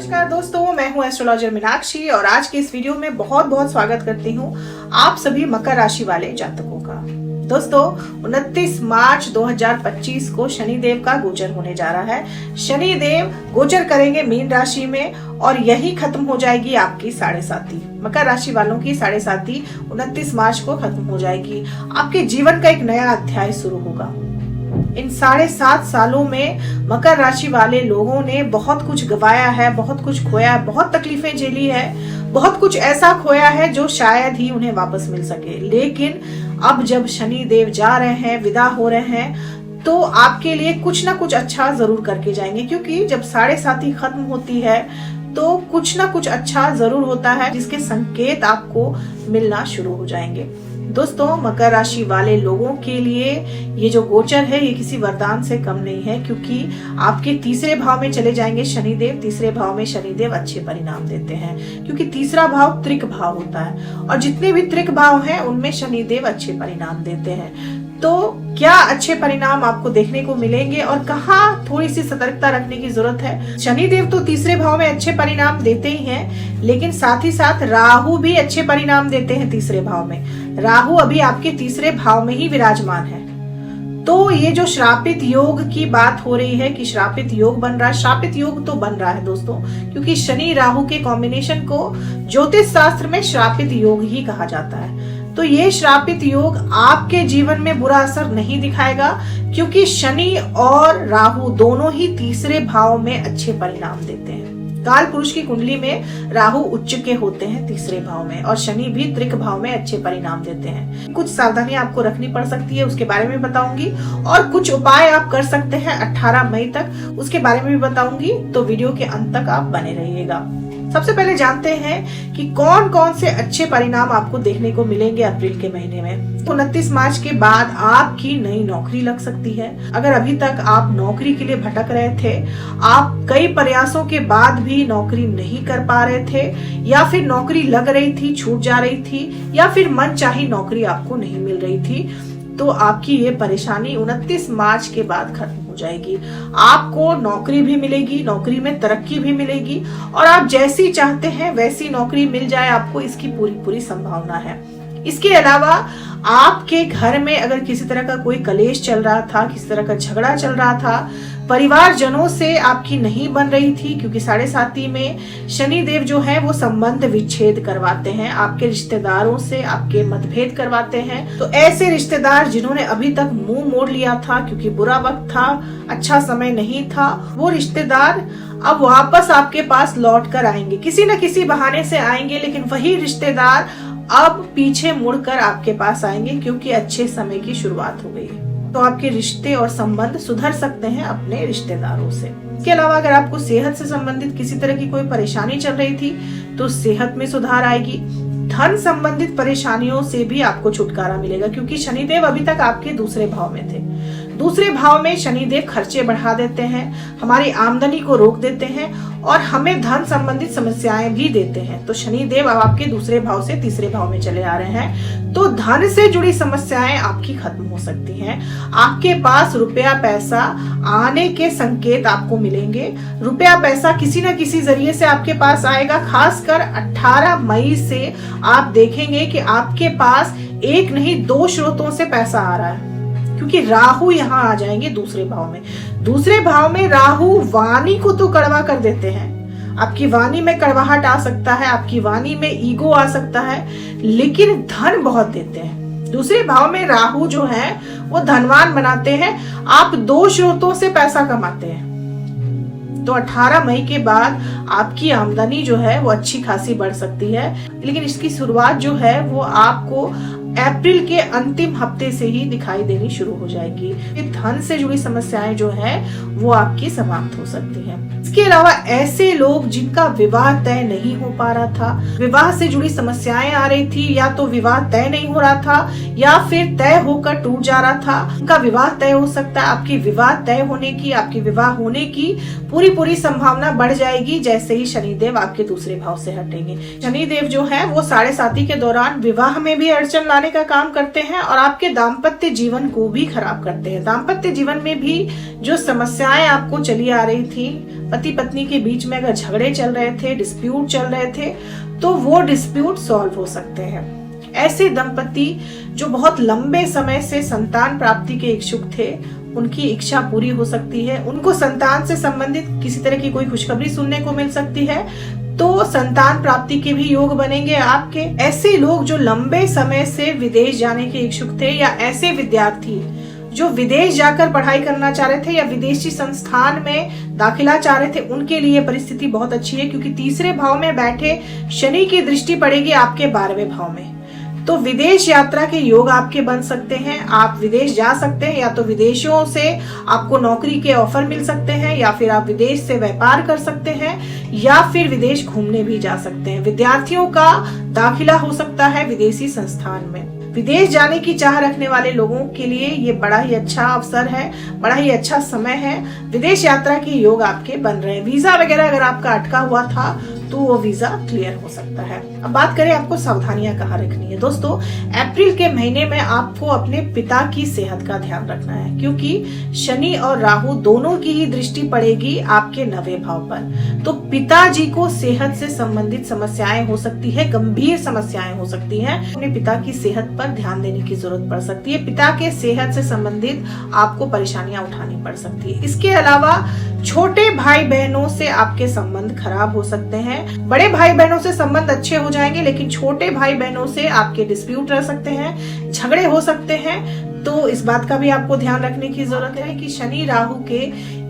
नमस्कार दोस्तों, मैं हूं एस्ट्रोलॉजर मीनाक्षी और आज के इस वीडियो में बहुत बहुत स्वागत करती हूं आप सभी मकर राशि वाले जातकों का। दोस्तों 29 मार्च 2025 को शनिदेव का गोचर होने जा रहा है। शनिदेव गोचर करेंगे मीन राशि में और यही खत्म हो जाएगी आपकी 7.5 मकर राशि वालों की 7.5 29 मार्च को खत्म हो जाएगी। आपके जीवन का एक नया अध्याय शुरू होगा। इन 7.5 सालों में मकर राशि वाले लोगों ने बहुत कुछ गवाया है, बहुत कुछ खोया है, बहुत तकलीफें झेली है, बहुत कुछ ऐसा खोया है जो शायद ही उन्हें वापस मिल सके। लेकिन अब जब शनि देव जा रहे हैं, विदा हो रहे हैं, तो आपके लिए कुछ ना कुछ अच्छा जरूर करके जाएंगे, क्योंकि जब 7.5 खत्म होती है तो कुछ ना कुछ अच्छा जरूर होता है जिसके संकेत आपको मिलना शुरू हो जाएंगे। दोस्तों मकर राशि वाले लोगों के लिए ये जो गोचर है ये किसी वरदान से कम नहीं है, क्योंकि आपके तीसरे भाव में चले जाएंगे शनिदेव। तीसरे भाव में शनिदेव अच्छे परिणाम देते हैं, क्योंकि तीसरा भाव त्रिक भाव होता है और जितने भी त्रिक भाव हैं उनमें शनिदेव अच्छे परिणाम देते हैं। तो क्या अच्छे परिणाम आपको देखने को मिलेंगे और कहाँ थोड़ी सी सतर्कता रखने की जरूरत है। शनिदेव तो तीसरे भाव में अच्छे परिणाम देते ही हैं, लेकिन साथ ही साथ राहु भी अच्छे परिणाम देते हैं तीसरे भाव में। राहु अभी आपके तीसरे भाव में ही विराजमान है। तो ये जो श्रापित योग की बात हो रही है कि श्रापित योग बन रहा है, श्रापित योग तो बन रहा है दोस्तों, क्योंकि शनि राहु के कॉम्बिनेशन को ज्योतिष शास्त्र में श्रापित योग ही कहा जाता है। तो ये श्रापित योग आपके जीवन में बुरा असर नहीं दिखाएगा, क्योंकि शनि और राहु दोनों ही तीसरे भाव में अच्छे परिणाम देते हैं। काल पुरुष की कुंडली में राहु उच्च के होते हैं तीसरे भाव में और शनि भी त्रिक भाव में अच्छे परिणाम देते हैं। कुछ सावधानी आपको रखनी पड़ सकती है, उसके बारे में बताऊंगी, और कुछ उपाय आप कर सकते हैं 18 मई तक, उसके बारे में भी बताऊंगी। तो वीडियो के अंत तक आप बने रहिएगा। सबसे पहले जानते हैं कि कौन कौन से अच्छे परिणाम आपको देखने को मिलेंगे अप्रैल के महीने में। 29 मार्च के बाद आपकी नई नौकरी लग सकती है। अगर अभी तक आप नौकरी के लिए भटक रहे थे, आप कई प्रयासों के बाद भी नौकरी नहीं कर पा रहे थे, या फिर नौकरी लग रही थी छूट जा रही थी, या फिर मनचाही नौकरी आपको नहीं मिल रही थी, तो आपकी ये परेशानी 29 मार्च के बाद खत्म हो जाएगी। आपको नौकरी भी मिलेगी, नौकरी में तरक्की भी मिलेगी और आप जैसी चाहते हैं वैसी नौकरी मिल जाए आपको, इसकी पूरी संभावना है। इसके अलावा आपके घर में अगर किसी तरह का कोई कलेश चल रहा था, किसी तरह का झगड़ा चल रहा था, परिवारजनों से आपकी नहीं बन रही थी, क्योंकि 7.5 में शनिदेव जो है वो संबंध विच्छेद करवाते हैं, आपके रिश्तेदारों से आपके मतभेद करवाते हैं। तो ऐसे रिश्तेदार जिन्होंने अभी तक मुंह मोड़ लिया था क्योंकि बुरा वक्त था, अच्छा समय नहीं था, वो रिश्तेदार अब वापस आपके पास लौट कर आएंगे, किसी न किसी बहाने से आएंगे, लेकिन वही रिश्तेदार अब पीछे मुड़कर आपके पास आएंगे, क्योंकि अच्छे समय की शुरुआत हो गई है। तो आपके रिश्ते और संबंध सुधर सकते हैं अपने रिश्तेदारों से। इसके अलावा अगर आपको सेहत से संबंधित किसी तरह की कोई परेशानी चल रही थी तो सेहत में सुधार आएगी। धन संबंधित परेशानियों से भी आपको छुटकारा मिलेगा, क्योंकि शनिदेव अभी तक आपके दूसरे भाव में थे। दूसरे भाव में शनिदेव खर्चे बढ़ा देते हैं, हमारी आमदनी को रोक देते हैं और हमें धन संबंधित समस्याएं भी देते हैं। तो शनिदेव अब आपके दूसरे भाव से तीसरे भाव में चले आ रहे हैं, तो धन से जुड़ी समस्याएं आपकी खत्म हो सकती हैं। आपके पास रुपया पैसा आने के संकेत आपको मिलेंगे। रुपया पैसा किसी न किसी जरिए से आपके पास आएगा। खासकर 18 मई से आप देखेंगे कि आपके पास एक नहीं 2 स्रोतों से पैसा आ रहा है, क्योंकि राहु यहाँ आ जाएंगे दूसरे भाव में। दूसरे भाव में राहु वाणी को तो कड़वा कर देते हैं, आपकी वाणी में कड़वाहट आ सकता है, आपकी वाणी में ईगो आ सकता है, लेकिन धन बहुत देते हैं। दूसरे भाव में राहु जो है वो धनवान बनाते हैं। आप 2 स्रोतों से पैसा कमाते हैं। तो 18 मई के बाद आपकी आमदनी जो है वो अच्छी खासी बढ़ सकती है, लेकिन इसकी शुरुआत जो है वो आपको अप्रैल के अंतिम हफ्ते से ही दिखाई देनी शुरू हो जाएगी। धन से जुड़ी समस्याएं जो है वो आपकी समाप्त हो सकती हैं। इसके अलावा ऐसे लोग जिनका विवाह तय नहीं हो पा रहा था, विवाह से जुड़ी समस्याएं आ रही थी, या तो विवाह तय नहीं हो रहा था या फिर तय होकर टूट जा रहा था, उनका विवाह तय हो सकता है। आपकी विवाह तय होने की, आपकी विवाह होने की पूरी संभावना बढ़ जाएगी जैसे ही शनिदेव आपके दूसरे भाव से हटेंगे। शनिदेव जो है वो 7.5 के दौरान विवाह में भी अड़चन लाने का काम करते हैं और आपके दाम्पत्य जीवन को भी खराब करते हैं। दाम्पत्य जीवन में भी जो समस्याएं आपको चली आ रही थी, पति पत्नी के बीच में अगर झगड़े चल रहे थे, डिस्प्यूट चल रहे थे, तो वो डिस्प्यूट सॉल्व हो सकते हैं। ऐसे दंपति जो बहुत लंबे समय से संतान प्राप्ति के इच्छुक थे, उनकी इच्छा पूरी हो सकती है। उनको संतान से संबंधित किसी तरह की कोई खुशखबरी सुनने को मिल सकती है, तो संतान प्राप्ति के भी योग बनेंगे आपके। ऐसे लोग जो लंबे समय से विदेश जाने के इच्छुक थे, या ऐसे विद्यार्थी जो विदेश जाकर पढ़ाई करना चाह रहे थे या विदेशी संस्थान में दाखिला चाह रहे थे, उनके लिए परिस्थिति बहुत अच्छी है, क्योंकि तीसरे भाव में बैठे शनि की दृष्टि पड़ेगी आपके 12वें भाव में। तो विदेश यात्रा के योग आपके बन सकते हैं। आप विदेश जा सकते हैं, या तो विदेशों से आपको नौकरी के ऑफर मिल सकते हैं, या फिर आप विदेश से व्यापार कर सकते हैं, या फिर विदेश घूमने भी जा सकते हैं। विद्यार्थियों का दाखिला हो सकता है विदेशी संस्थान में। विदेश जाने की चाह रखने वाले लोगों के लिए ये बड़ा ही अच्छा अवसर है, बड़ा ही अच्छा समय है। विदेश यात्रा के योग आपके बन रहे हैं। वीजा वगैरह अगर आपका अटका हुआ था तो वो वीजा क्लियर हो सकता है। अब बात करें आपको सावधानियां कहाँ रखनी है। दोस्तों, अप्रैल के महीने में आपको अपने पिता की सेहत का ध्यान रखना है, क्योंकि शनि और राहु दोनों की ही दृष्टि पड़ेगी आपके 9वें भाव पर। तो पिताजी को सेहत से संबंधित समस्याएं हो सकती है, गंभीर समस्याएं हो सकती हैं। अपने पिता की सेहत पर ध्यान देने की जरूरत पड़ सकती है। पिता के सेहत से संबंधित आपको परेशानियां उठानी पड़ सकती है। इसके अलावा छोटे भाई बहनों से आपके संबंध खराब हो सकते हैं। बड़े भाई बहनों से संबंध अच्छे हो जाएंगे, लेकिन छोटे भाई बहनों से आपके डिस्प्यूट रह सकते हैं, झगड़े हो सकते हैं। तो इस बात का भी आपको ध्यान रखने की जरूरत है कि शनि राहु के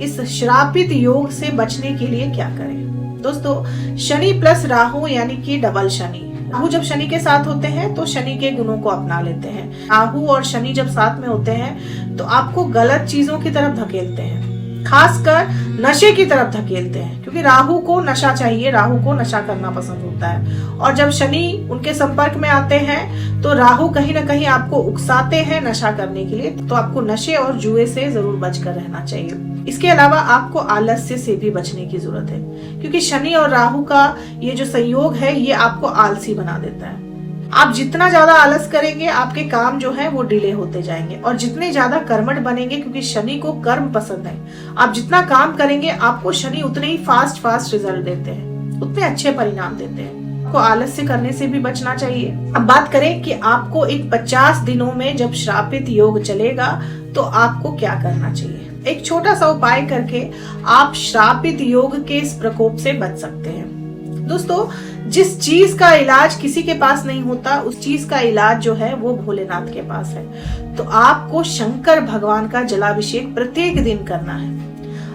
इस श्रापित योग से बचने के लिए क्या करें। दोस्तों, शनि प्लस राहु यानी कि डबल शनि। राहु जब शनि के साथ होते हैं तो शनि के गुणों को अपना लेते हैं। राहु और शनि जब साथ में होते हैं तो आपको गलत चीजों की तरफ धकेलते हैं, खासकर नशे की तरफ धकेलते हैं, क्योंकि राहु को नशा चाहिए, राहु को नशा करना पसंद होता है। और जब शनि उनके संपर्क में आते हैं तो राहु कहीं ना कहीं आपको उकसाते हैं नशा करने के लिए। तो आपको नशे और जुए से जरूर बचकर रहना चाहिए। इसके अलावा आपको आलस्य से भी बचने की जरूरत है, क्योंकि शनि और राहु का ये जो संयोग है ये आपको आलसी बना देता है। आप जितना ज्यादा आलस करेंगे, आपके काम जो है वो डिले होते जाएंगे, और जितने ज्यादा कर्मठ बनेंगे, क्योंकि शनि को कर्म पसंद है, आप जितना काम करेंगे आपको शनि उतने ही फास्ट रिजल्ट देते हैं, उतने अच्छे परिणाम देते हैं। आपको आलस्य करने से भी बचना चाहिए। अब बात करें कि आपको इन 50 दिनों में जब श्रापित योग चलेगा तो आपको क्या करना चाहिए। एक छोटा सा उपाय करके आप श्रापित योग के इस प्रकोप से बच सकते हैं। दोस्तों, जिस चीज का इलाज किसी के पास नहीं होता, उस चीज का इलाज जो है वो भोलेनाथ के पास है। तो आपको शंकर भगवान का जलाभिषेक प्रत्येक दिन करना है।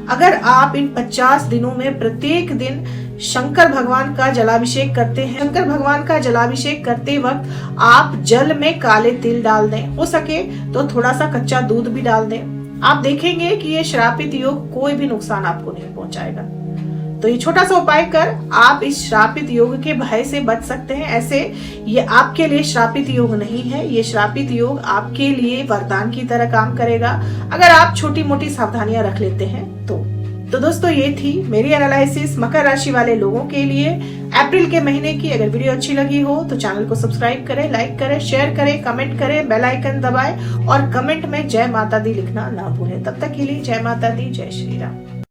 अगर आप इन 50 दिनों में प्रत्येक दिन शंकर भगवान का जलाभिषेक करते हैं, शंकर भगवान का जलाभिषेक करते वक्त आप जल में काले तिल डाल दें, हो सके तो थोड़ा सा कच्चा दूध भी डाल दें। आप देखेंगे कि ये श्रापित योग कोई भी नुकसान आपको नहीं पहुंचाएगा। तो ये छोटा सा उपाय कर आप इस श्रापित योग के भय से बच सकते हैं। ऐसे ये आपके लिए श्रापित योग नहीं है, ये श्रापित योग आपके लिए वरदान की तरह काम करेगा अगर आप छोटी मोटी सावधानियां रख लेते हैं तो दोस्तों, ये थी मेरी एनालिसिस मकर राशि वाले लोगों के लिए अप्रैल के महीने की। अगर वीडियो अच्छी लगी हो तो चैनल को सब्सक्राइब करें, लाइक करें, शेयर करें, कमेंट करें, बेल आइकन दबाएं और कमेंट में जय माता दी लिखना ना भूलें। तब तक के लिए जय माता दी, जय श्री राम।